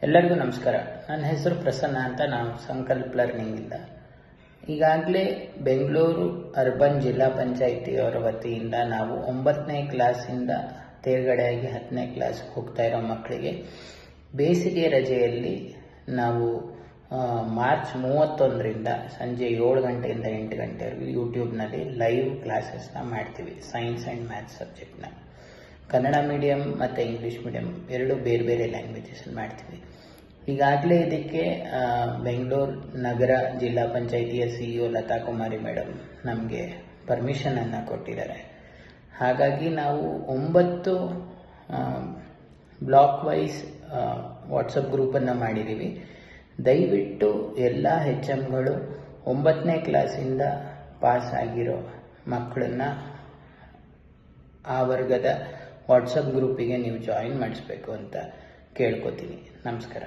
ಎಲ್ಲರಿಗೂ ನಮಸ್ಕಾರ. ನನ್ನ ಹೆಸರು ಪ್ರಸನ್ನ ಅಂತ. ನಾವು ಸಂಕಲ್ಪ ಲರ್ನಿಂಗಿಂದ ಈಗಾಗಲೇ ಬೆಂಗಳೂರು ಅರ್ಬನ್ ಜಿಲ್ಲಾ ಪಂಚಾಯಿತಿಯವರ ವತಿಯಿಂದ ನಾವು 9ನೇ ಕ್ಲಾಸಿಂದ ತೇರ್ಗಡೆಯಾಗಿ 10ನೇ ಕ್ಲಾಸ್ ಹೋಗ್ತಾ ಇರೋ ಮಕ್ಕಳಿಗೆ ಬೇಸಿಗೆ ರಜೆಯಲ್ಲಿ ನಾವು ಮಾರ್ಚ್ 31ರಿಂದ ಸಂಜೆ 7 ಗಂಟೆಯಿಂದ 8 ಗಂಟೆವರೆಗೂ ಯೂಟ್ಯೂಬ್ನಲ್ಲಿ ಲೈವ್ ಕ್ಲಾಸಸ್ನ ಮಾಡ್ತೀವಿ. ಸೈನ್ಸ್ ಆ್ಯಂಡ್ ಮ್ಯಾಥ್ಸ್ ಸಬ್ಜೆಕ್ಟ್ನ ಕನ್ನಡ ಮೀಡಿಯಂ ಮತ್ತು ಇಂಗ್ಲೀಷ್ ಮೀಡಿಯಂ ಎರಡು ಬೇರೆ ಬೇರೆ ಲ್ಯಾಂಗ್ವೇಜಸ್ ಮಾಡ್ತೀವಿ. ಈಗಾಗಲೇ ಇದಕ್ಕೆ ಬೆಂಗಳೂರು ನಗರ ಜಿಲ್ಲಾ ಪಂಚಾಯಿತಿಯ CEO ಲತಾ ಕುಮಾರಿ ಮೇಡಮ್ ನಮಗೆ ಪರ್ಮಿಷನನ್ನು ಕೊಟ್ಟಿದ್ದಾರೆ. ಹಾಗಾಗಿ ನಾವು 9 ಬ್ಲಾಕ್ ವೈಸ್ ವಾಟ್ಸಪ್ ಗ್ರೂಪನ್ನು ಮಾಡಿದ್ದೀವಿ. ದಯವಿಟ್ಟು ಎಲ್ಲ HMಗಳು 9ನೇ ಕ್ಲಾಸಿಂದ ಪಾಸ್ ಆಗಿರೋ ಮಕ್ಕಳನ್ನ ಆ ವರ್ಗದ ವಾಟ್ಸಪ್ ಗ್ರೂಪಿಗೆ ನೀವು ಜಾಯಿನ್ ಮಾಡಿಸ್ಬೇಕು ಅಂತ ಕೇಳ್ಕೊತೀನಿ. ನಮಸ್ಕಾರ.